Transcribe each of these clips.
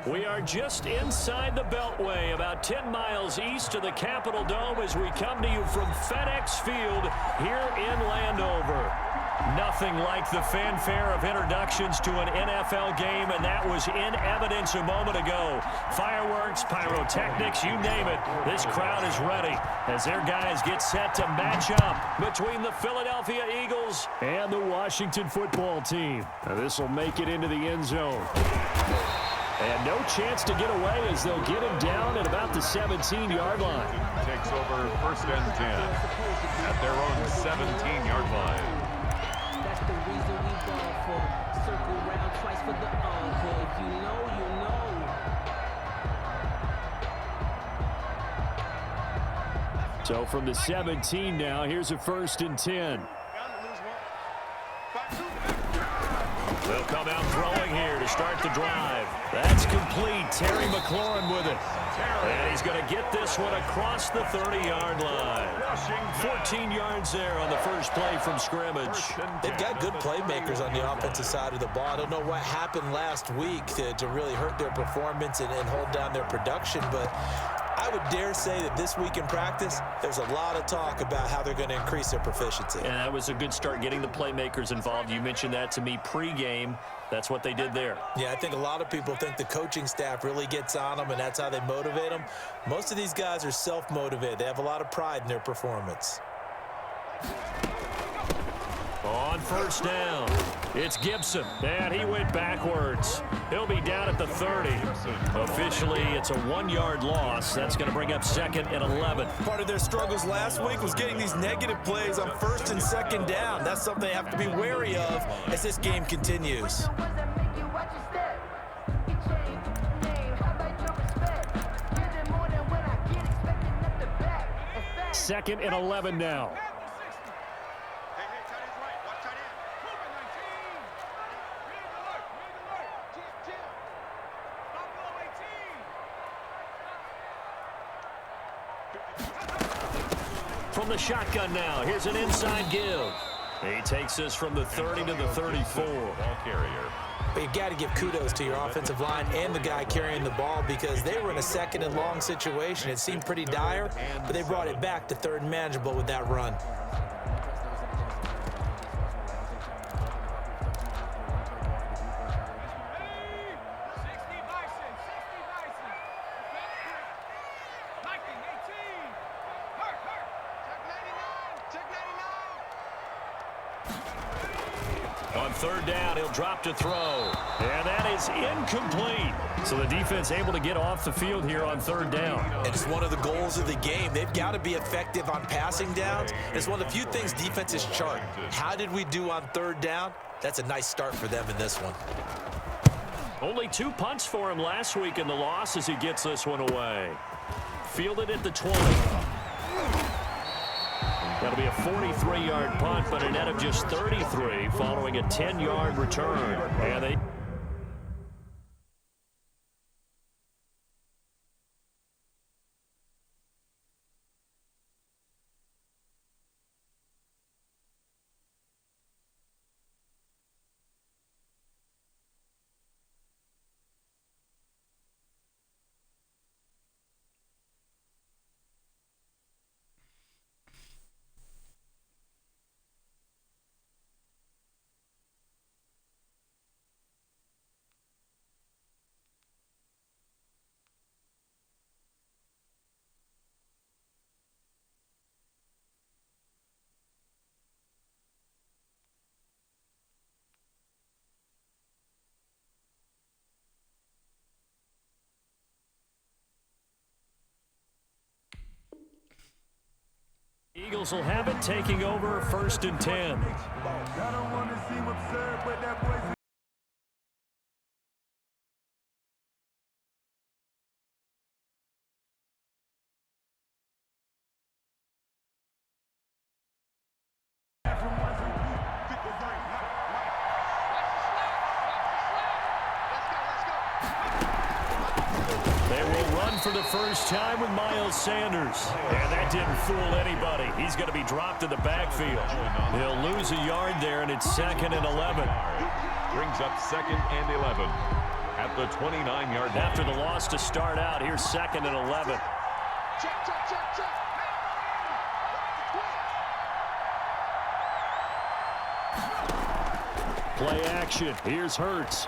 We are just inside the Beltway, about 10 miles east of the Capitol Dome as we come to you from FedEx Field here in Landover. Nothing like the fanfare of introductions to an NFL game, and that was in evidence a moment ago. Fireworks, pyrotechnics, you name it. This crowd is ready as their guys get set to match up between the Philadelphia Eagles and the Washington football team. Now, this will make it into the end zone. And no chance to get away as they'll get him down at about the 17-yard line. Takes over 1st and 10 at their own 17-yard line. That's the reason we ball for. Circle round twice for the encore. If you know, you know. So from the 17 now, here's a 1st and 10. They'll come out throwing here to start the drive. That's complete. Terry McLaurin with it. And he's going to get this one across the 30-yard line. 14 yards there on the first play from scrimmage. They've got good playmakers on the offensive side of the ball. I don't know what happened last week to really hurt their performance and hold down their production, but I would dare say that this week in practice, there's a lot of talk about how they're going to increase their proficiency. And that was a good start getting the playmakers involved. You mentioned that to me pregame. That's what they did there. Yeah, I think a lot of people think the coaching staff really gets on them, and that's how they motivate them. Most of these guys are self-motivated. They have a lot of pride in their performance. On 1st down, it's Gibson, and he went backwards. He'll be down at the 30. Officially, it's a 1-yard loss. That's going to bring up 2nd and 11. Part of their struggles last week was getting these negative plays on 1st and 2nd down. That's something they have to be wary of as this game continues. 2nd and 11 now. From the shotgun now, here's an inside give. He takes this from the 30 to the 34. Ball carrier. But you got to give kudos to your offensive line and the guy carrying the ball because they were in a 2nd and long situation. It seemed pretty dire, but they brought it back to 3rd and manageable with that run. On 3rd down, he'll drop to throw. And that is incomplete. So the defense able to get off the field here on 3rd down. And it's one of the goals of the game. They've got to be effective on passing downs. It's one of the few things defenses chart. How did we do on 3rd down? That's a nice start for them in this one. Only 2 punts for him last week in the loss as he gets this one away. Fielded at the 20. That'll be a 43-yard punt, but a net of just 33 following a 10-yard return. And they... Eagles will have it, taking over 1st and 10. For the first time with Miles Sanders. And that didn't fool anybody. He's going to be dropped in the backfield. He'll lose a yard there, and it's 2nd and 11. Brings up 2nd and 11 at at the 29-yard line. After the loss to start out, here's 2nd and 11. Play action. Here's Hurts.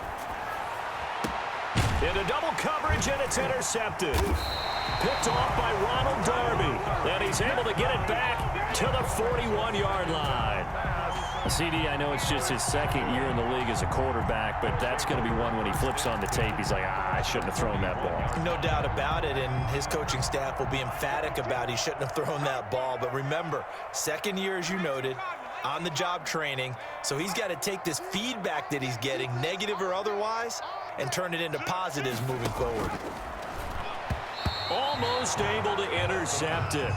Into double coverage, and it's intercepted. Picked off by Ronald Darby. And he's able to get it back to the 41-yard line. CD, I know it's just his 2nd year in the league as a quarterback, but that's going to be one when he flips on the tape, he's like, I shouldn't have thrown that ball. No doubt about it, and his coaching staff will be emphatic about he shouldn't have thrown that ball. But remember, 2nd year, as you noted, on-the-job training, so he's got to take this feedback that he's getting, negative or otherwise, and turn it into positives moving forward. Almost able to intercept it.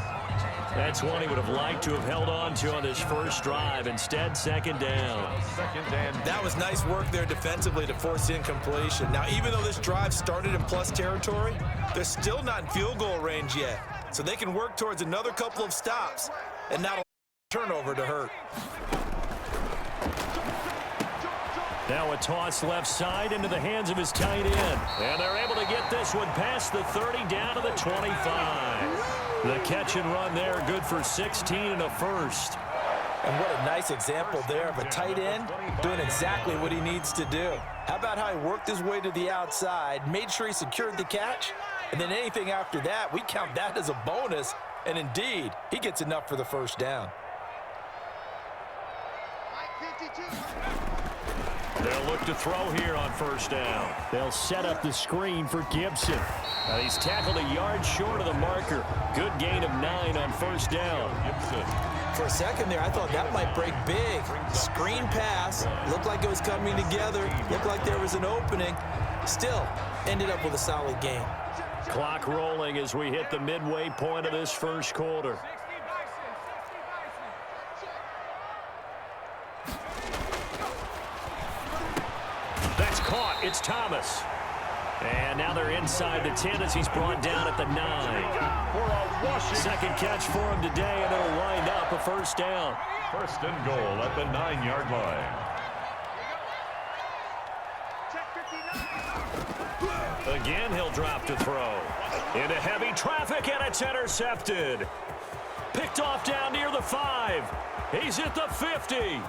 That's one he would have liked to have held on to on his first drive. Instead, 2nd down. That was nice work there defensively to force incompletion. Now, even though this drive started in plus territory, they're still not in field goal range yet. So they can work towards another couple of stops and not a turnover to hurt. Now a toss left side into the hands of his tight end. And they're able to get this one past the 30 down to the 25. The catch and run there, good for 16 and a first. And what a nice example there of a tight end doing exactly what he needs to do. How about how he worked his way to the outside, made sure he secured the catch, and then anything after that, we count that as a bonus. And indeed, he gets enough for the first down. They'll look to throw here on first down. They'll set up the screen for Gibson. He's tackled a yard short of the marker. Good gain of 9 on first down. Gibson. For a second there, I thought that might break big. Screen pass. Looked like it was coming together. Looked like there was an opening. Still, ended up with a solid game. Clock rolling as we hit the midway point of this first quarter. That's caught. It's Thomas. And now they're inside the 10 as he's brought down at the 9. Second catch for him today, and it'll wind up a first down. 1st and goal at the 9-yard line. Again, he'll drop to throw. Into heavy traffic, and it's intercepted. Picked off down near the 5. He's at the 50.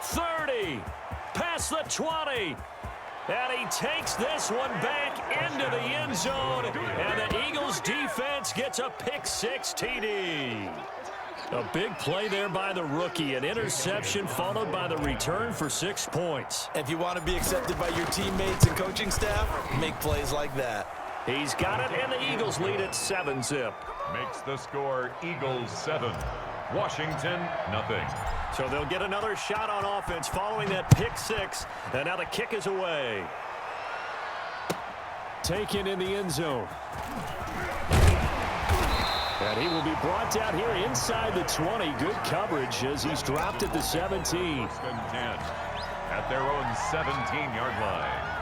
30. Past the 20. And he takes this one back into the end zone. And the Eagles defense gets a pick-6 TD. A big play there by the rookie. An interception followed by the return for 6 points. If you want to be accepted by your teammates and coaching staff, make plays like that. He's got it, and the Eagles lead at 7-zip. Makes the score Eagles 7. Washington, nothing. So they'll get another shot on offense following that pick-6. And now the kick is away. Taken in the end zone. And he will be brought down here inside the 20. Good coverage as he's dropped at the 17. 1st and 10 at their own 17-yard line.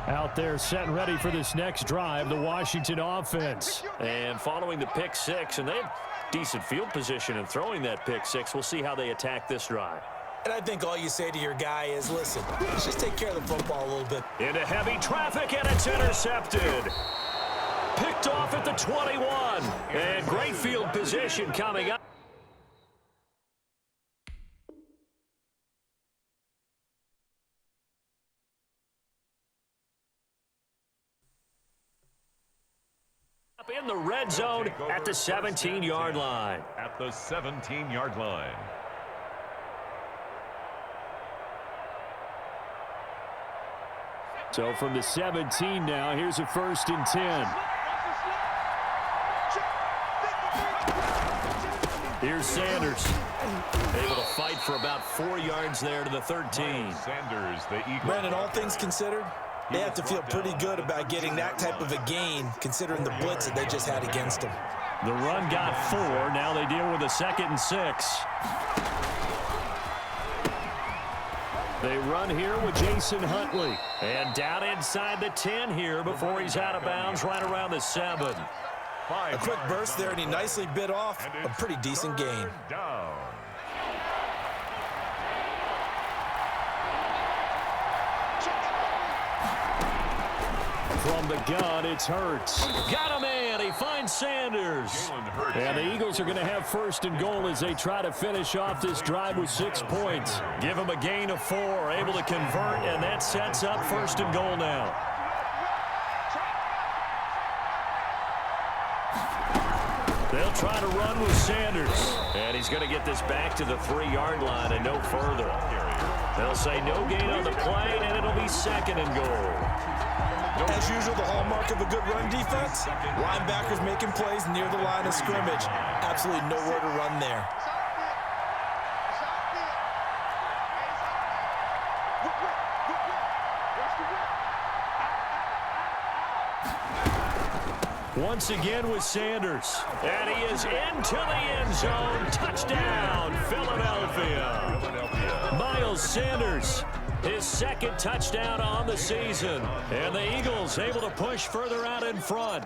Out there set and ready for this next drive, the Washington offense. And following the pick-6, and they have decent field position in throwing that pick-6. We'll see how they attack this drive. And I think all you say to your guy is, listen, let's just take care of the football a little bit. Into heavy traffic, and it's intercepted. Picked off at the 21. And great field position coming up. In the red zone at the 17-yard line. At the 17-yard line. So from the 17 now, here's a 1st and 10. Here's Sanders. Able to fight for about 4 yards there to the 13. Sanders, the Eagles. Brandon, all things considered, they have to feel pretty good about getting that type of a gain, considering the blitz that they just had against them. The run got 4. Now they deal with a 2nd and 6. They run here with Jason Huntley. And down inside the 10 here before he's out of bounds right around the 7. A quick burst there, and he nicely bit off a pretty decent gain. From the gun, it's Hurts. Got a man. He finds Sanders. And the Eagles are going to have first and goal as they try to finish off this drive with 6 points. Give them a gain of 4, able to convert, and that sets up first and goal now. They'll try to run with Sanders. And he's going to get this back to the 3-yard line and no further. They'll say no gain on the play, and it'll be second and goal. As usual, the hallmark of a good run defense, linebackers making plays near the line of scrimmage. Absolutely nowhere to run there. Once again with Sanders. And he is into the end zone. Touchdown, Philadelphia. Miles Sanders, his second touchdown on the season. And the Eagles able to push further out in front.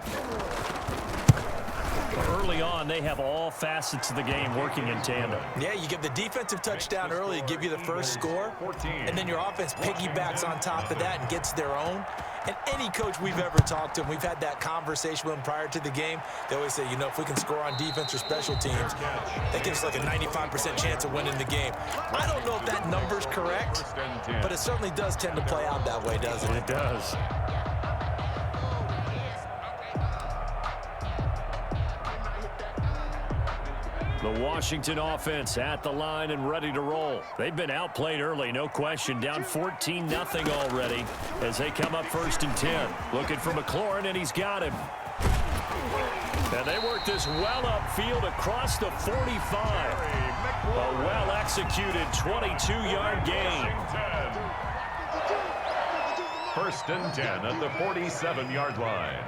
Early on, they have all facets of the game working in tandem. Yeah, you get the defensive touchdown early to give you the first score, and then your offense piggybacks on top of that and gets their own. And any coach we've ever talked to, and we've had that conversation with them prior to the game, they always say, you know, if we can score on defense or special teams, that gives us like a 95% chance of winning the game. I don't know if that number's correct, but it certainly does tend to play out that way, doesn't it? It does. The Washington offense at the line and ready to roll. They've been outplayed early, no question. Down 14-0 already as they come up first and 10. Looking for McLaurin, and he's got him. And they work this well upfield across the 45. A well-executed 22-yard gain. First and 10 at the 47-yard line.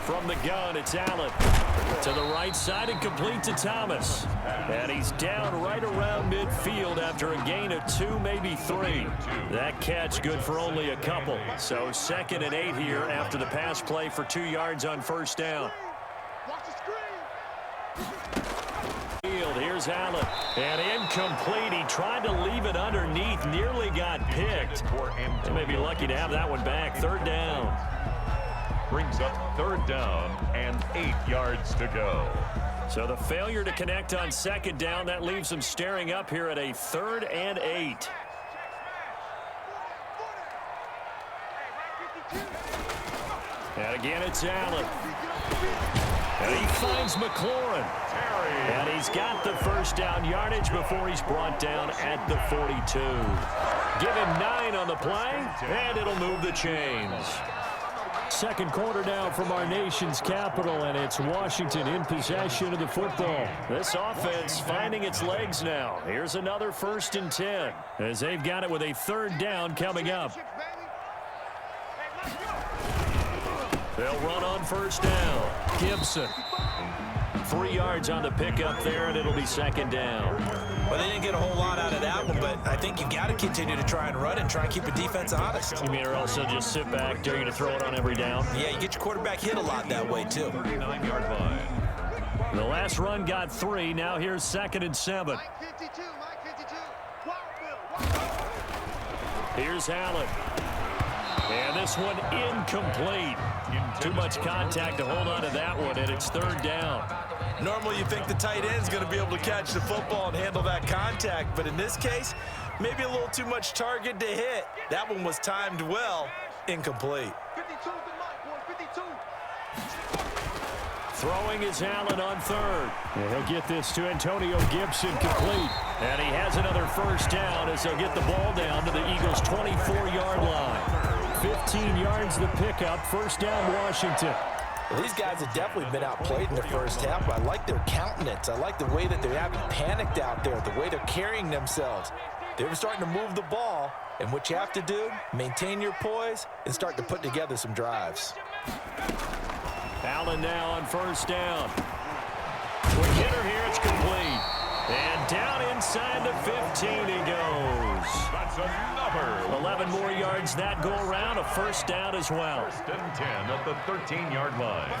From the gun, it's Allen. To the right side and complete to Thomas. And he's down right around midfield after a gain of 2, maybe 3. That catch good for only a couple. So 2nd and 8 here after the pass play for 2 yards on first down. Here's Allen. And incomplete. He tried to leave it underneath. Nearly got picked. They may be lucky to have that one back. 3rd down. Brings up 3rd down and 8 yards to go. So the failure to connect on 2nd down, that leaves them staring up here at a 3rd and 8. And again, it's Allen. And he finds McLaurin. And he's got the first down yardage before he's brought down at the 42. Give him 9 on the play, and it'll move the chains. Second quarter now from our nation's capital, and it's Washington in possession of the football. This offense finding its legs now. Here's another 1st and 10 as they've got it with a 3rd down coming up. They'll run on first down. Gibson. 3 yards on the pickup there, and it'll be 2nd down. Well, they didn't get a whole lot out of that one, but I think you've got to continue to try and run and try and keep the defense honest. You mean or else they'll just sit back, dare you to throw it on every down? Yeah, you get your quarterback hit a lot that way, too. 39-yard line. The last run got 3. Now here's 2nd and 7. Here's Allen. And this one incomplete. Too much contact to hold on to that one, and it's 3rd down. Normally you think the tight end's going to be able to catch the football and handle that contact, but in this case, maybe a little too much target to hit. That one was timed well, incomplete. Throwing is Allen on 3rd. And he'll get this to Antonio Gibson complete. And he has another first down as they'll get the ball down to the Eagles' 24-yard line. 15 yards the pickup, 1st down Washington. Well, these guys have definitely been outplayed in the first half, but I like their countenance. I like the way that they're having panicked out there, the way they're carrying themselves. They're starting to move the ball, and what you have to do, maintain your poise and start to put together some drives. Allen now on first down. Quick hitter here, it's complete. And down inside the 15 he goes. That's another 11 more yards that go around, a 1st down as well. 1st and 10 at the 13-yard line.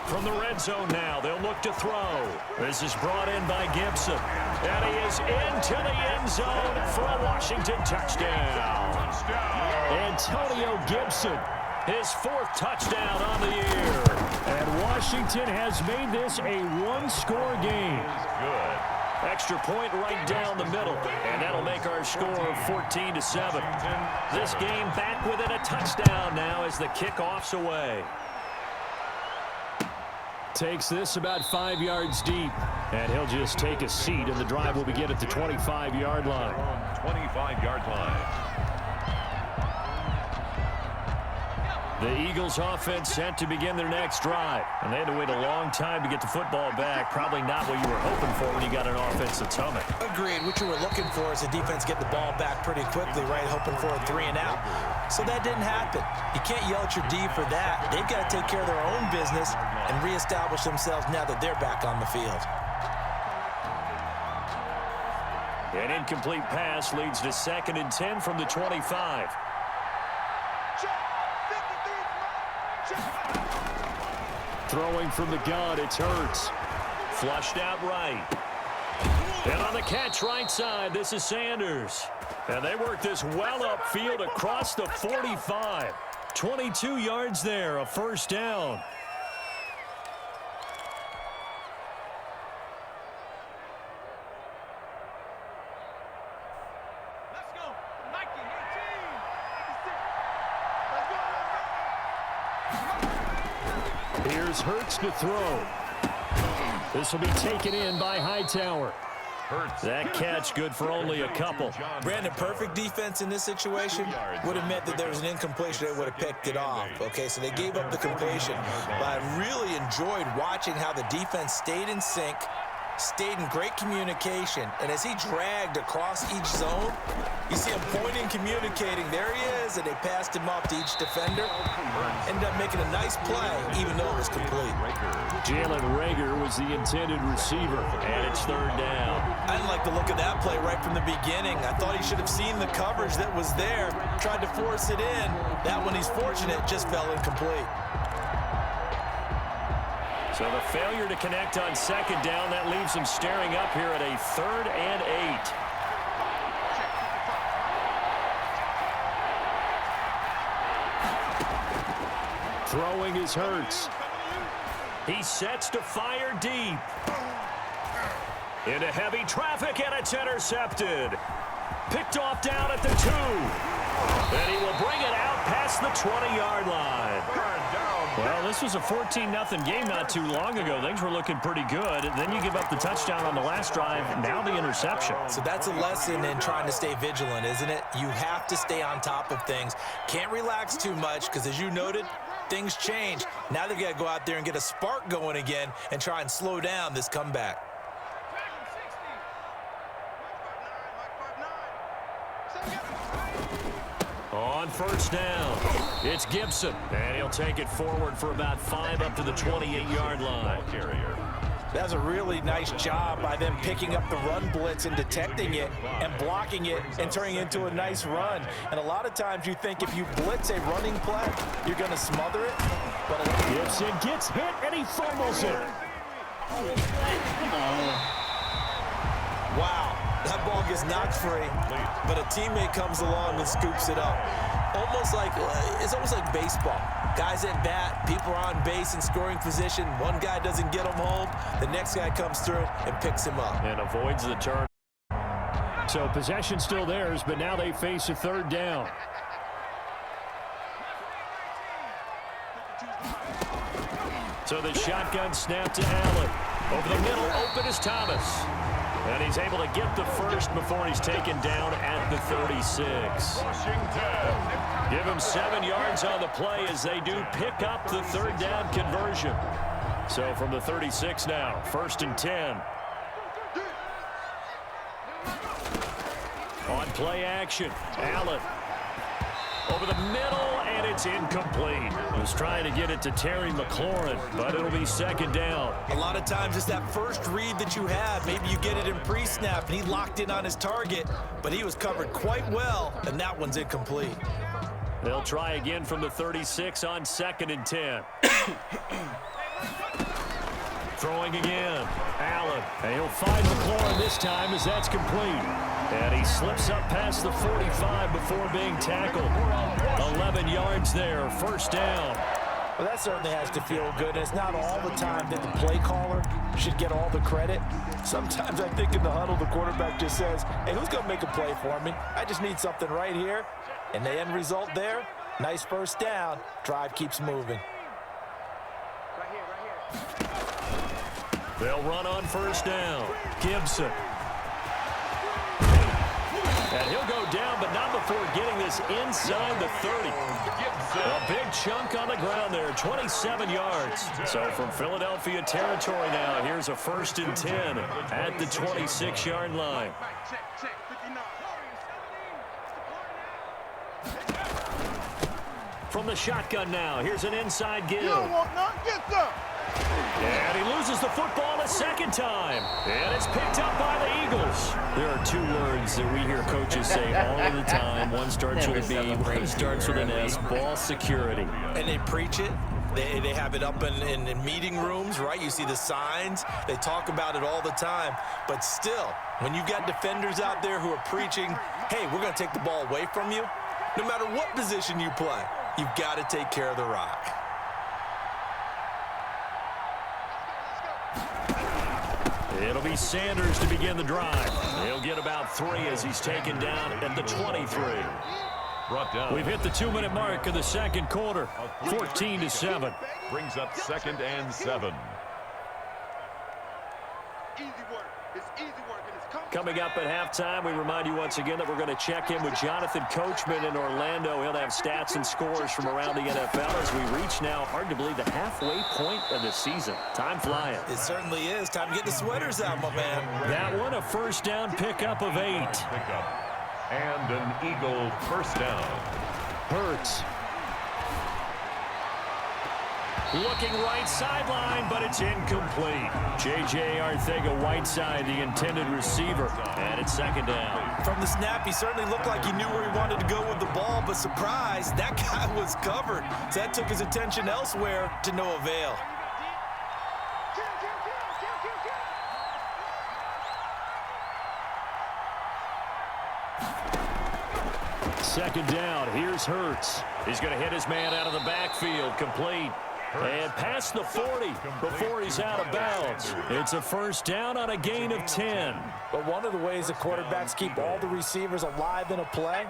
From the red zone now, they'll look to throw. This is brought in by Gibson. And he is into the end zone for a Washington touchdown. Antonio Gibson, his 4th touchdown on the year. And Washington has made this a one-score game. Good. Extra point right down the middle, and that'll make our score 14-7. This game back within a touchdown now as the kickoff's away. Takes this about 5 yards deep, and he'll just take a seat, and the drive will begin at the 25-yard line. 25-yard line. The Eagles offense set to begin their next drive, and they had to wait a long time to get the football back. Probably not what you were hoping for when you got an offense that's humming. Agreed. What you were looking for is a defense get the ball back pretty quickly, right? Hoping for a 3-and-out. So that didn't happen. You can't yell at your D for that. They've got to take care of their own business and reestablish themselves now that they're back on the field. An incomplete pass leads to 2nd and 10 from the 25. Throwing from the gun, it's Hurts. Flushed out right. And on the catch right side, this is Sanders. And they work this well upfield across the 45. 22 yards there, a 1st down. Here's Hurts to throw. This will be taken in by Hightower. That catch good for only a couple. Brandon, perfect defense in this situation would have meant that there was an incompletion. They would have picked it off. Okay, so they gave up the completion. But I really enjoyed watching how the defense stayed in sync, stayed in great communication, and as he dragged across each zone, you see him pointing, communicating. There he is, and they passed him off to each defender. Ended up making a nice play, even though it was complete. Jalen Reagor was the intended receiver, and it's 3rd down. I didn't like the look of that play right from the beginning. I thought he should have seen the coverage that was there, tried to force it in. That one, he's fortunate, just fell incomplete. So the failure to connect on 2nd down, that leaves him staring up here at a 3rd and 8. Throwing is Hurts. He sets to fire deep. Into heavy traffic, and it's intercepted. Picked off down at the 2. And he will bring it out past the 20-yard line. Well, this was a 14-0 game not too long ago. Things were looking pretty good. Then you give up the touchdown on the last drive. Now the interception. So that's a lesson in trying to stay vigilant, isn't it? You have to stay on top of things. Can't relax too much because, as you noted, things change. Now they got to go out there and get a spark going again and try and slow down this comeback. On 1st down, it's Gibson, and he'll take it forward for about 5 up to the 28-yard line. That was a really nice job by them picking up the run blitz and detecting it and blocking it and turning it into a nice run. And a lot of times you think if you blitz a running play, you're going to smother it. But Gibson gets hit, and he fumbles it. Wow. That ball gets knocked free, but a teammate comes along and scoops it up. It's almost like baseball. Guys at bat, people are on base in scoring position. One guy doesn't get him home. The next guy comes through and picks him up. And avoids the turn. So possession still theirs, but now they face a 3rd down. So the shotgun snap to Allen. Over the middle, open is Thomas. And he's able to get the first before he's taken down at the 36. Washington. Give him 7 yards on the play as they do pick up the 3rd down conversion. So from the 36 now, 1st and 10. On play action, Allen. Over the middle, and it's incomplete. He was trying to get it to Terry McLaurin, but it'll be 2nd down. A lot of times it's that first read that you have. Maybe you get it in pre-snap, and he locked in on his target, but he was covered quite well, and that one's incomplete. They'll try again from the 36 on 2nd and 10. Throwing again. Allen. And he'll find McLaurin this time as that's complete. And he slips up past the 45 before being tackled. 11 yards there. First down. Well, that certainly has to feel good. And it's not all the time that the play caller should get all the credit. Sometimes I think in the huddle, the quarterback just says, hey, who's going to make a play for me? I just need something right here. And the end result there, nice first down. Drive keeps moving. They'll run on first down. Gibson. And he'll go down, but not before getting this inside the 30. A big chunk on the ground there, 27 yards. So from Philadelphia territory now, here's a 1st and 10 at the 26-yard line. From the shotgun now, here's an inside give. And he loses the football a second time. And it's picked up by the Eagles. There are 2 words that we hear coaches say all of the time. One starts with a B, one starts with an S. Ball security. And they preach it. They have it up in meeting rooms, right? You see the signs. They talk about it all the time. But still, when you've got defenders out there who are preaching, hey, we're going to take the ball away from you, no matter what position you play, you've got to take care of the rock. It'll be Sanders to begin the drive. He'll get about 3 as he's taken down at the 23. Brought down. We've hit the 2-minute mark of the second quarter, 14-7. Brings up 2nd and 7. Coming up at halftime, we remind you once again that we're going to check in with Jonathan Coachman in Orlando. He'll have stats and scores from around the NFL as we reach now, hard to believe, the halfway point of the season. Time flying. It certainly is. Time to get the sweaters out, my man. That one, a first down pickup of 8. And an Eagle first down. Hurts. Looking right sideline, but it's incomplete. J.J. Arcega-Whiteside, the intended receiver, and it's 2nd down. From the snap, he certainly looked like he knew where he wanted to go with the ball, but surprise, that guy was covered. So that took his attention elsewhere to no avail. Second down, here's Hurts. He's going to hit his man out of the backfield, complete. And past the 40 before he's out of bounds. It's a first down on a gain of 10. But one of the ways the quarterbacks keep all the receivers alive in a play,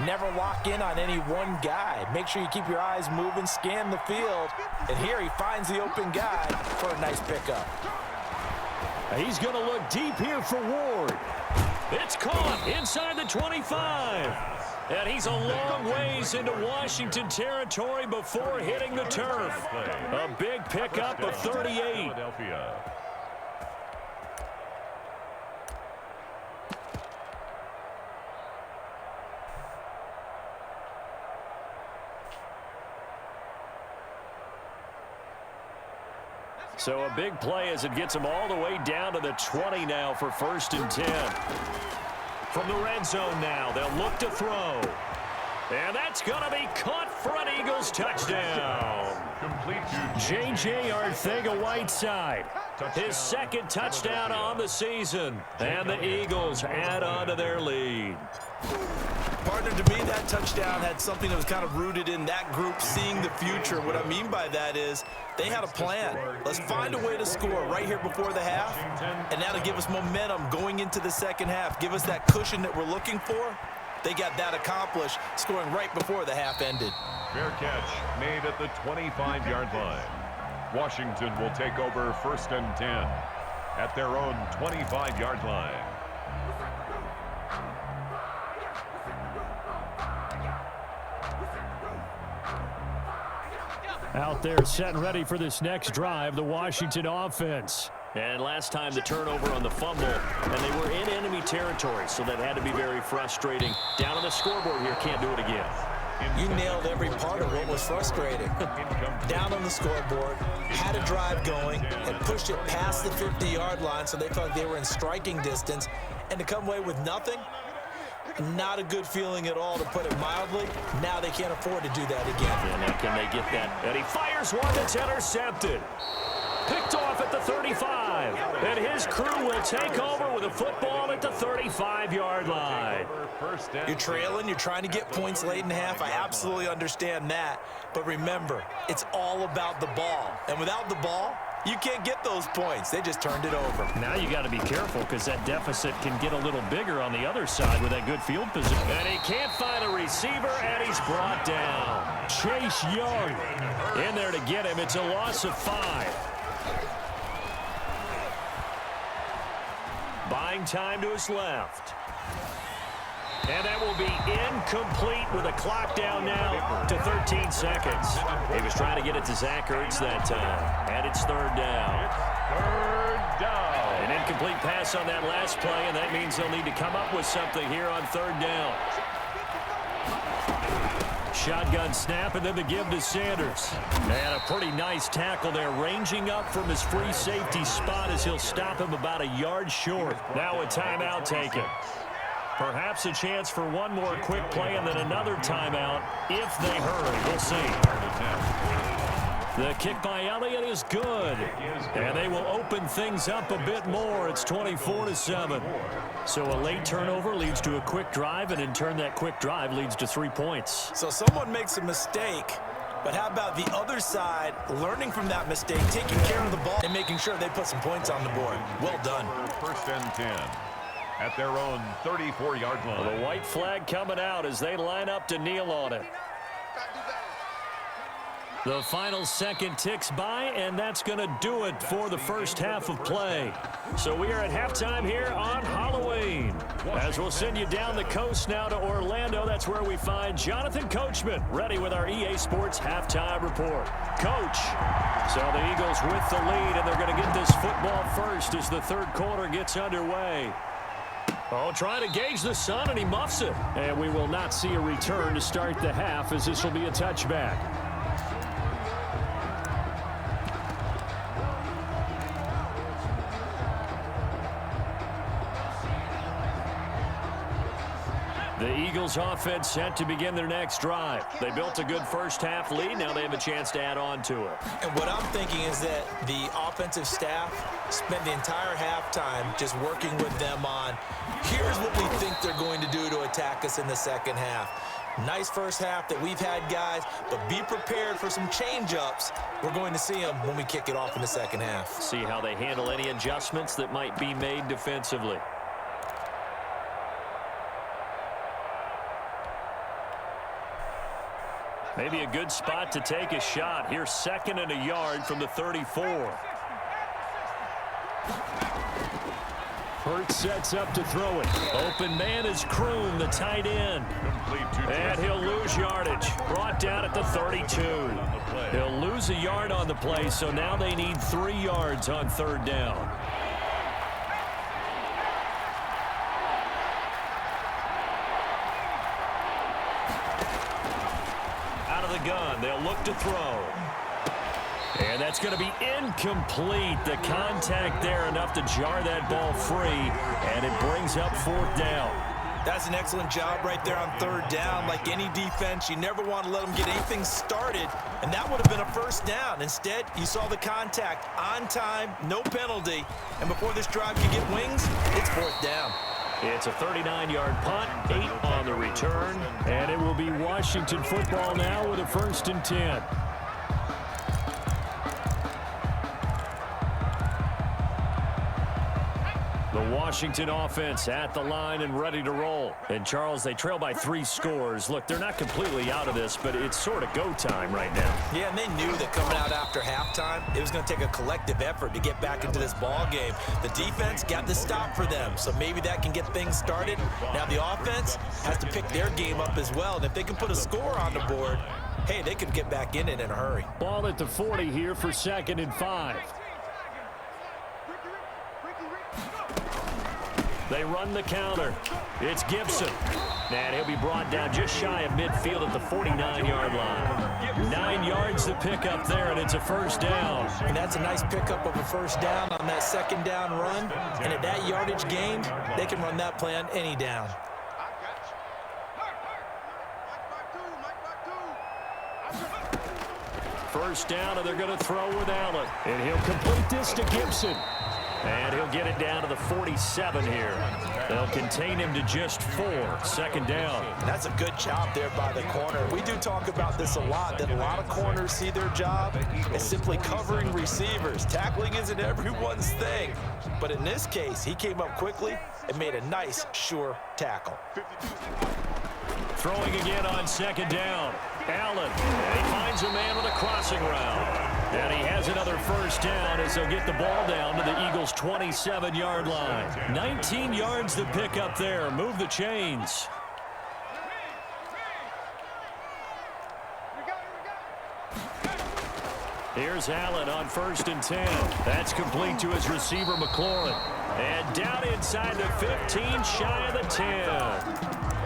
never lock in on any one guy. Make sure you keep your eyes moving, scan the field. And here he finds the open guy for a nice pickup. He's going to look deep here for Ward. It's caught inside the 25. And he's a long ways into Washington territory before hitting the turf. A big pickup of 38. So a big play as it gets him all the way down to the 20 now for 1st and 10. From the red zone now, they'll look to throw. And that's going to be caught for an Eagles touchdown. Complete to J.J. Arcega-Whiteside, his 2nd touchdown on the season. And the Eagles add on to their lead. Partner, to me, that touchdown had something that was kind of rooted in that group seeing the future. What I mean by that is they had a plan. Let's find a way to score right here before the half, and that'll give us momentum going into the second half. Give us that cushion that we're looking for. They got that accomplished, scoring right before the half ended. fair catch made at the 25-yard line. Washington will take over 1st and 10 at their own 25-yard line. Out there set and ready for this next drive, the Washington offense. And last time the turnover on the fumble, and they were in enemy territory, so that had to be very frustrating. Down on the scoreboard here, can't do it again. You nailed every part of what was frustrating. Down on the scoreboard, had a drive going, and pushed it past the 50-yard line so they felt like they were in striking distance, and to come away with nothing, not a good feeling at all, to put it mildly. Now they can't afford to do that again. And now can they get that? And he fires one that's intercepted. Picked off at the 35. And his crew will take over with a football at the 35-yard line. You're trailing. You're trying to get points late in half. I absolutely understand that. But remember, it's all about the ball. And without the ball, you can't get those points. They just turned it over. Now you got to be careful because that deficit can get a little bigger on the other side with that good field position. And he can't find a receiver, and he's brought down. Chase Young in there to get him. It's a loss of 5. Buying time to his left. And that will be incomplete with a clock down now to 13 seconds. He was trying to get it to Zach Ertz that time. And it's third down. Third down. An incomplete pass on that last play, and that means they'll need to come up with something here on third down. Shotgun snap, and then the give to Sanders. And a pretty nice tackle there, ranging up from his free safety spot as he'll stop him about a yard short. Now a timeout taken. Perhaps a chance for one more quick play and then another timeout if they hurry. We'll see. The kick by Elliott is good. And they will open things up a bit more. It's 24-7. So a late turnover leads to a quick drive, and in turn that quick drive leads to 3 points. So someone makes a mistake, but how about the other side learning from that mistake, taking care of the ball, and making sure they put some points on the board? Well done. First and 10 at their own 34-yard line. Well, the white flag coming out as they line up to kneel on it. The final second ticks by, and that's going to do it for the first half of play. So we are at halftime here on Halloween. As we'll send you down the coast now to Orlando, that's where we find Jonathan Coachman ready with our EA Sports halftime report. Coach, so the Eagles with the lead, and they're going to get this football first as the third quarter gets underway. Oh, trying to gauge the sun, and he muffs it. And we will not see a return to start the half, as this will be a touchback. The Eagles offense set to begin their next drive. They built a good first half lead. Now they have a chance to add on to it. And what I'm thinking is that the offensive staff spent the entire halftime just working with them on, here's what we think they're going to do to attack us in the second half. Nice first half that we've had, guys, but be prepared for some change-ups. We're going to see them when we kick it off in the second half. See how they handle any adjustments that might be made defensively. Maybe a good spot to take a shot. Here's second and a yard from the 34. Hurts sets up to throw it. Open man is Kroon, the tight end. And he'll lose yardage. Brought down at the 32. He'll lose a yard on the play, so now they need 3 yards on third down. Gun. They'll look to throw. And that's going to be incomplete. The contact there enough to jar that ball free, and it brings up fourth down. That's an excellent job right there on third down. Like any defense, you never want to let them get anything started, and that would have been a first down. Instead, you saw the contact on time, no penalty, and before this drive can get wings, it's fourth down. It's a 39-yard punt, 8 on the return, and it will be Washington football now with a 1st and 10. The Washington offense at the line and ready to roll. And, Charles, they trail by 3 scores. Look, they're not completely out of this, but it's sort of go time right now. Yeah, and they knew that coming out after halftime, it was going to take a collective effort to get back into this ball game. The defense got the stop for them, so maybe that can get things started. Now the offense has to pick their game up as well, and if they can put a score on the board, hey, they could get back in it in a hurry. Ball at the 40 here for 2nd and 5. They run the counter. It's Gibson. And he'll be brought down just shy of midfield at the 49-yard line. 9 yards to pick up there, and it's a first down. And that's a nice pickup of a first down on that second down run. And at that yardage gain, they can run that play on any down. first down, and they're going to throw with Allen. And he'll complete this to Gibson. And he'll get it down to the 47 here. They'll contain him to just 4. Second down. That's a good job there by the corner. We do talk about this a lot, that a lot of corners see their job as simply covering receivers. Tackling isn't everyone's thing. But in this case, he came up quickly and made a nice, sure tackle. Throwing again on second down. Allen, and he finds a man with a crossing route. And he has another first down as they'll get the ball down to the Eagles' 27-yard line. 19 yards to pick up there. Move the chains. Here's Allen on 1st and 10. That's complete to his receiver, McLaurin. And down inside the 15, shy of the 10.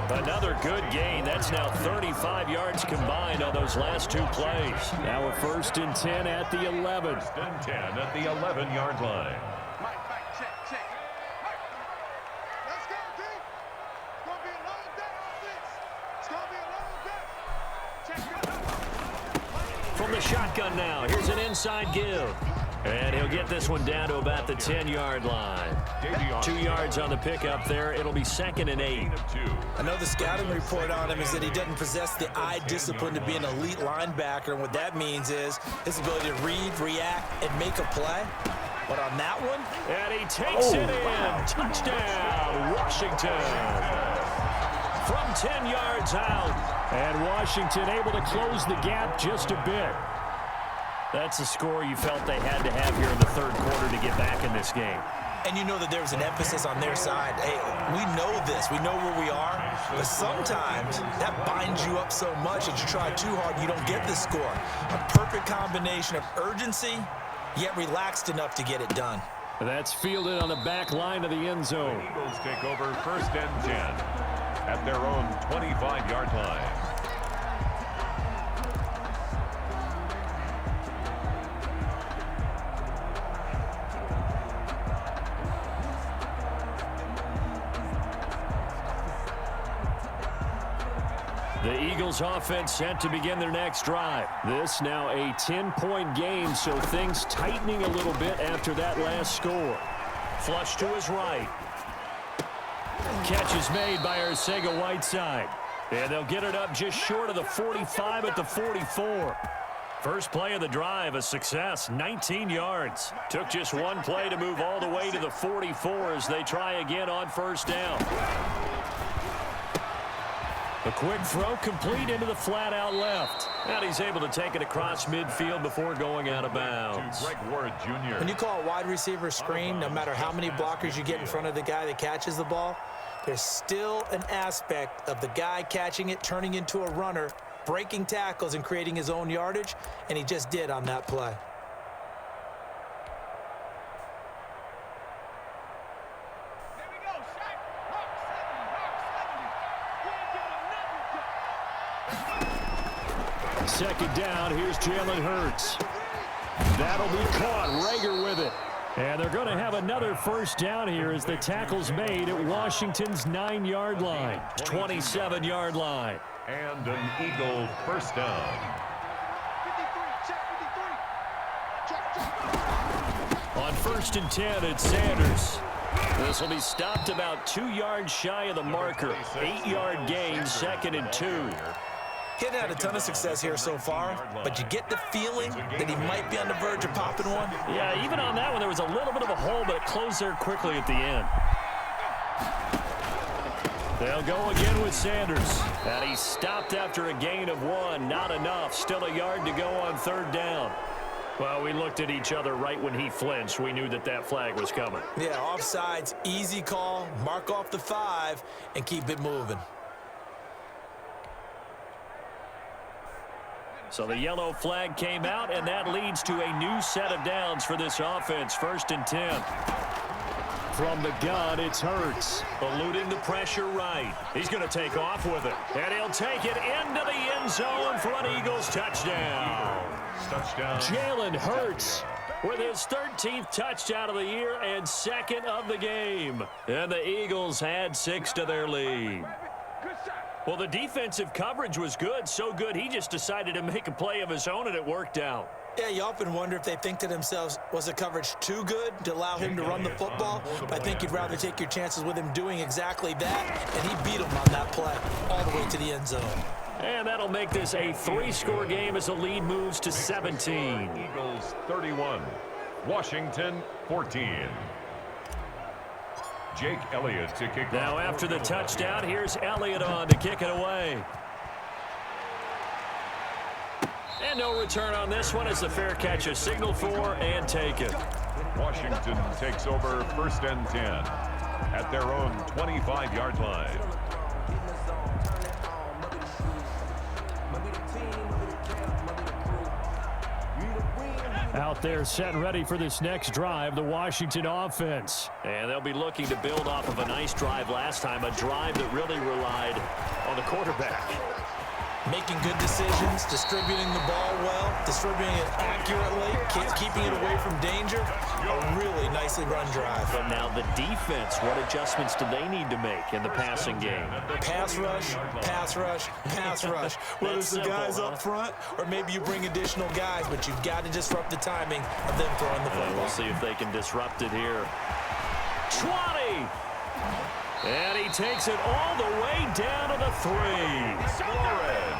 Another good gain. That's now 35 yards combined on those last 2 plays. Now a 1st and 10 at the 11. 1st and 10 at the 11-yard line. Let's go, D. It's going to be a long day offense. It's going to be a long day. From the shotgun now, here's an inside give. And he'll get this one down to about the 10-yard line. 2 yards on the pickup there. It'll be 2nd and 8. I know the scouting report on him is that he doesn't possess the eye discipline to be an elite linebacker. And what that means is his ability to read, react, and make a play. But on that one, and he takes it in. Wow. Touchdown, Washington. From 10 yards out. And Washington able to close the gap just a bit. That's a score you felt they had to have here in the 3rd quarter to get back in this game. And you know that there's an emphasis on their side. Hey, we know this. We know where we are. But sometimes that binds you up so much that you try too hard, you don't get the score. A perfect combination of urgency, yet relaxed enough to get it done. That's fielded on the back line of the end zone. The Eagles take over 1st and 10 at their own 25-yard line. The Eagles offense set to begin their next drive. This now a 10-point game, so things tightening a little bit after that last score. Flush to his right. Catch is made by Arcega-Whiteside. And they'll get it up just short of the 45 at the 44. First play of the drive, a success, 19 yards. Took just one play to move all the way to the 44 as they try again on 1st down. A quick throw complete into the flat out left. And he's able to take it across midfield before going out of bounds. Greg Ward Jr. When you call a wide receiver screen, no matter how many blockers you get in front of the guy that catches the ball, there's still an aspect of the guy catching it, turning into a runner, breaking tackles and creating his own yardage, and he just did on that play. Second down, here's Jalen Hurts. That'll be caught. Rager with it. And they're going to have another first down here as the tackle's made at Washington's 9-yard line. 27-yard line. And an Eagle first down. 53, On 1st and 10, it's Sanders. This will be stopped about 2 yards shy of the marker. 8-yard gain, 2nd and 2. He hasn't had a ton of success here so far, but you get the feeling that he might be on the verge of popping one. Yeah, even on that one, there was a little bit of a hole, but it closed there quickly at the end. They'll go again with Sanders. And he's stopped after a gain of 1. Not enough. Still a yard to go on 3rd down. Well, we looked at each other right when he flinched. We knew that that flag was coming. Yeah, offsides, easy call, mark off the 5, and keep it moving. So the yellow flag came out, and that leads to a new set of downs for this offense. 1st and 10. From the gun, it's Hurts. Eluding the pressure right. He's going to take off with it. And he'll take it into the end zone for an Eagles touchdown. Touchdown. Jalen Hurts with his 13th touchdown of the year and 2nd of the game. And the Eagles add 6 to their lead. Good shot. Well, the defensive coverage was good, so good he just decided to make a play of his own, and it worked out. Yeah, you often wonder if they think to themselves, was the coverage too good to allow him to run the football? But I think you'd rather take your chances with him doing exactly that, and he beat him on that play all the way to the end zone. And that'll make this a 3-score game as the lead moves to 17. Eagles 31, Washington 14. Jake Elliott to kick off. Now after the touchdown, here's Elliott on to kick it away. And no return on this one as the fair catch is signaled for and taken. Washington takes over 1st and 10 at their own 25-yard line. Out there set and ready for this next drive, the Washington offense. And they'll be looking to build off of a nice drive last time, a drive that really relied on the quarterback. Making good decisions, distributing the ball well, distributing it accurately, keeping it away from danger. A really nicely run drive. But now the defense, what adjustments do they need to make in the passing game? Pass rush, pass rush, pass rush. Whether it's the guys up front or maybe you bring additional guys, but you've got to disrupt the timing of them throwing the football. We'll see if they can disrupt it here. 20! And he takes it all the way down to the 3.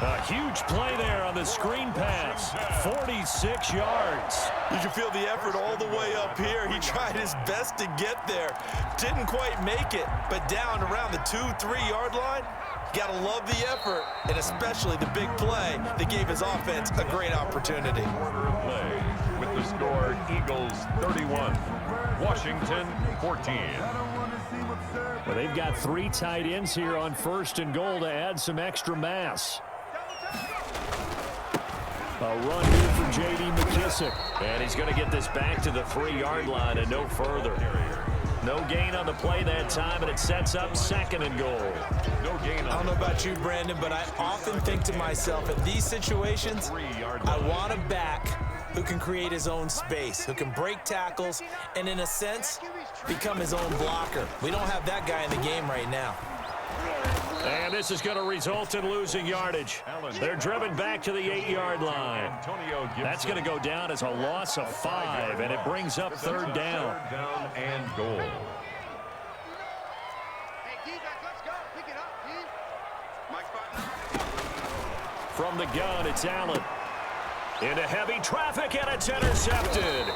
A huge play there on the screen pass. 46 yards. You can feel the effort all the way up here. He tried his best to get there. Didn't quite make it, but down around the 2-3 yard line, got to love the effort, and especially the big play that gave his offense a great opportunity. Play with the score Eagles 31, Washington 14. Well, they've got 3 tight ends here on 1st and goal to add some extra mass. A run here for J.D. McKissick. And he's going to get this back to the 3-yard line and no further. No gain on the play that time, and it sets up 2nd and goal. No gain on. I don't know about you, Brandon, but I often think to myself, in these situations, I want a back who can create his own space, who can break tackles, and in a sense, become his own blocker. We don't have that guy in the game right now. And this is going to result in losing yardage. They're driven back to the 8-yard line. That's going to go down as a loss of 5, and it brings up 3rd down. 3rd down and goal. Hey, D-back, let's go. Pick it up, D. Mike's partner. From the gun, it's Allen. Into heavy traffic, and it's intercepted.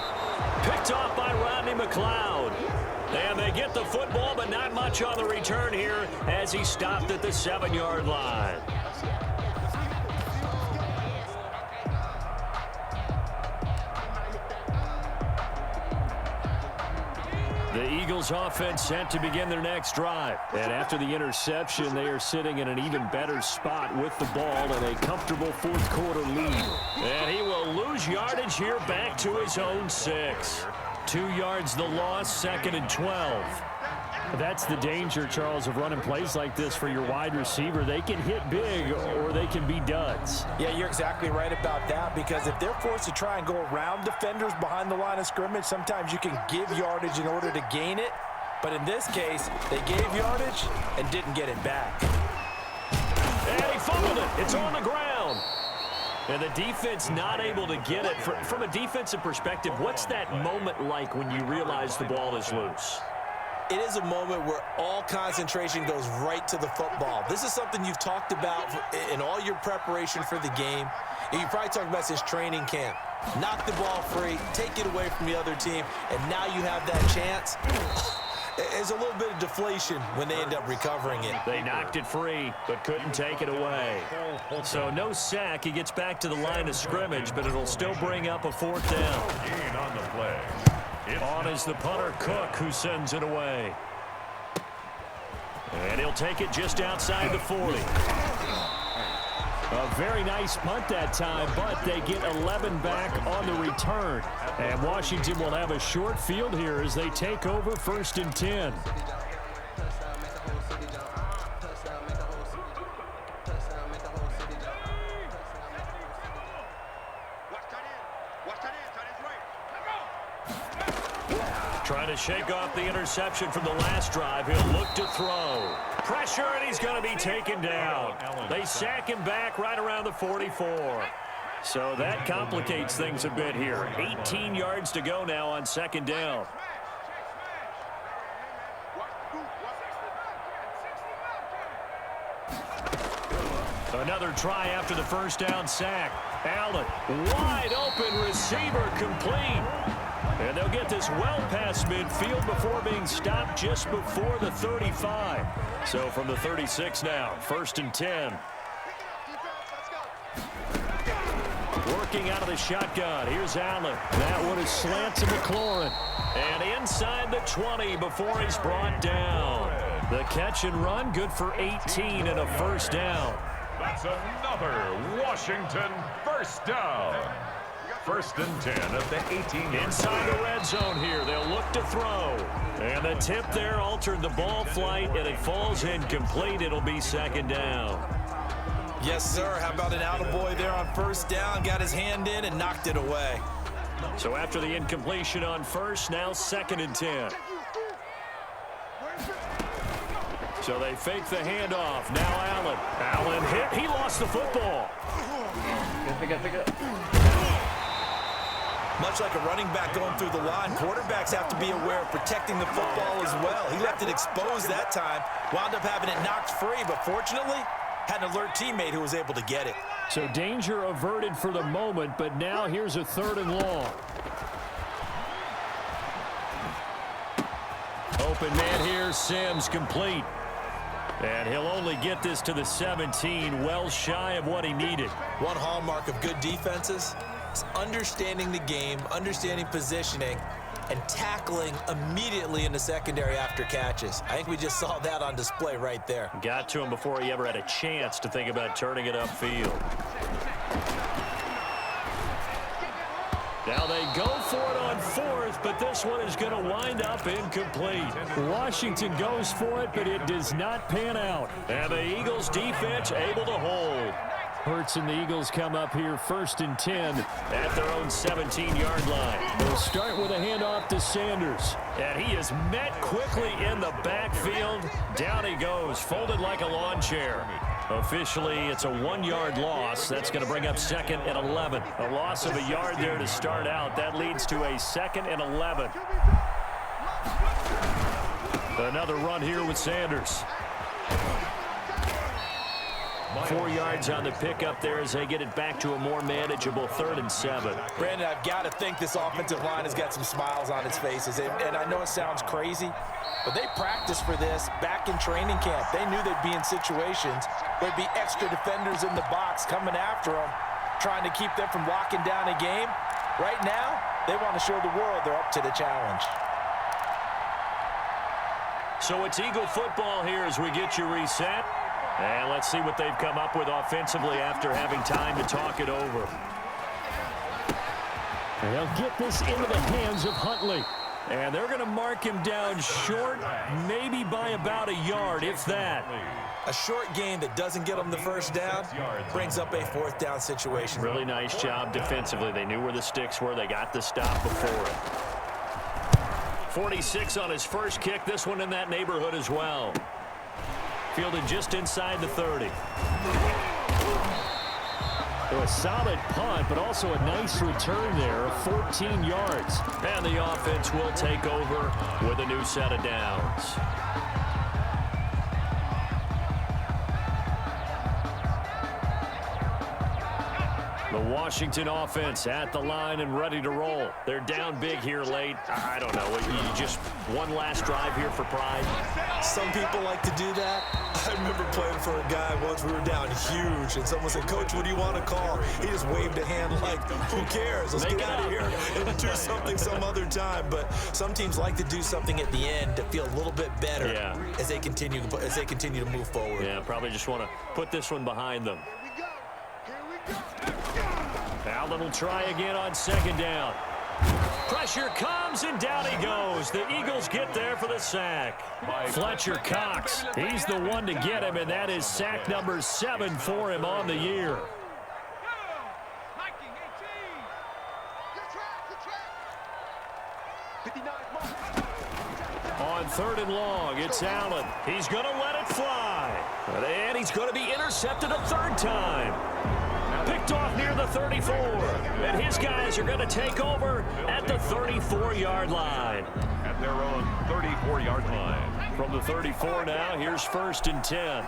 Picked off by Rodney McLeod. And they get the football, but not much on the return here as he stopped at the 7-yard line. The Eagles offense set to begin their next drive. And after the interception, they are sitting in an even better spot with the ball and a comfortable 4th quarter lead. And he will lose yardage here back to his own 6. 2 yards the loss, 2nd and 12. That's the danger, Charles, of running plays like this for your wide receiver. They can hit big or they can be duds. Yeah, you're exactly right about that, because if they're forced to try and go around defenders behind the line of scrimmage, sometimes you can give yardage in order to gain it. But in this case, they gave yardage and didn't get it back. And he fumbled it. It's on the ground. And the defense not able to get it. From a defensive perspective, what's that moment like when you realize the ball is loose? It is a moment where all concentration goes right to the football. This is something you've talked about in all your preparation for the game. And you probably talked about since training camp. Knock the ball free, take it away from the other team, and now you have that chance. There's a little bit of deflation when they end up recovering it. They knocked it free, but couldn't take it away. So no sack. He gets back to the line of scrimmage, but it'll still bring up a 4th down. Gain on the play. On is the punter, Cook, who sends it away. And he'll take it just outside the 40. A very nice punt that time, but they get 11 back on the return. And Washington will have a short field here as they take over 1st and 10. Trying to shake off the interception from the last drive. He'll look to throw. Pressure, and he's going to be taken down. They sack him back right around the 44. So that complicates things a bit here. 18 yards to go now on second down. Another try after the first down sack. Allen, wide open receiver, complete. And they'll get this well past midfield before being stopped just before the 35. So from the 36 now, 1st and 10. Working out of the shotgun. Here's Allen. That one is slant to McLaurin. And inside the 20 before he's brought down. The catch and run, good for 18 and a first down. That's another Washington first down. 1st and 10 at the 18. Inside the red zone here. They'll look to throw. And the tip there altered the ball flight, and it falls incomplete. It'll be 2nd down. Yes, sir. How about an attaboy there on 1st down? Got his hand in and knocked it away. So after the incompletion on 1st, now 2nd and 10. So they fake the handoff. Now Allen. Allen hit. He lost the football. Much like a running back going through the line, quarterbacks have to be aware of protecting the football as well. He left it exposed that time, wound up having it knocked free, but fortunately, had an alert teammate who was able to get it. So danger averted for the moment, but now here's a 3rd and long. Open man here, Sims, complete. And he'll only get this to the 17, well shy of what he needed. One hallmark of good defenses is understanding the game, understanding positioning, and tackling immediately in the secondary after catches. I think we just saw that on display right there. Got to him before he ever had a chance to think about turning it upfield. Now they go for it on 4th, but this one is going to wind up incomplete. Washington goes for it, but it does not pan out. And the Eagles defense able to hold. Hurts and the Eagles come up here 1st and 10 at their own 17-yard line. They'll start with a handoff to Sanders. And he is met quickly in the backfield. Down he goes, folded like a lawn chair. Officially, it's a 1-yard loss. That's going to bring up 2nd and 11. A loss of a yard there to start out. That leads to a 2nd and 11. Another run here with Sanders. 4 yards on the pickup there as they get it back to a more manageable 3rd and 7. Brandon, I've got to think this offensive line has got some smiles on its faces. And I know it sounds crazy, but they practiced for this back in training camp. They knew they'd be in situations where there'd be extra defenders in the box coming after them, trying to keep them from locking down a game. Right now, they want to show the world they're up to the challenge. So it's Eagle football here as we get you reset. And let's see what they've come up with offensively after having time to talk it over. And they'll get this into the hands of Huntley. And they're going to mark him down short, maybe by about a yard, if that. A short gain that doesn't get them the first down brings up a 4th down situation. Really nice job defensively. They knew where the sticks were. They got the stop before it. 46 on his first kick. This one in that neighborhood as well. Fielded just inside the 30. So a solid punt, but also a nice return there of 14 yards. And the offense will take over with a new set of downs. The Washington offense at the line and ready to roll. They're down big here late. I don't know. You just one last drive here for pride. Some people like to do that. I remember playing for a guy once. We were down huge, and someone said, "Coach, what do you want to call?" He just waved a hand like, "Who cares? Let's get out of here and do something some other time." But some teams like to do something at the end to feel a little bit better as they continue to move forward. Yeah, probably just want to put this one behind them. Allen will try again on 2nd down. Pressure comes, and down he goes. The Eagles get there for the sack. Fletcher Cox, he's the one to get him, and that is sack number 7 for him on the year. on 3rd and long. It's Allen. He's going to let it fly. And he's going to be intercepted a 3rd time. Picked off near the 34. And his guys are going to take over at the 34-yard line. At their own 34-yard line. From the 34 now, here's 1st and 10.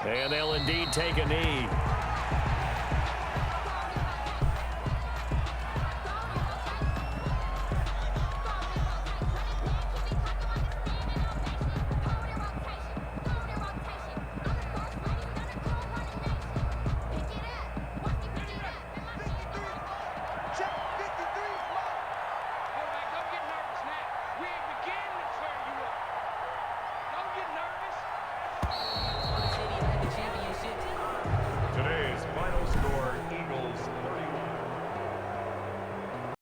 And they'll indeed take a knee.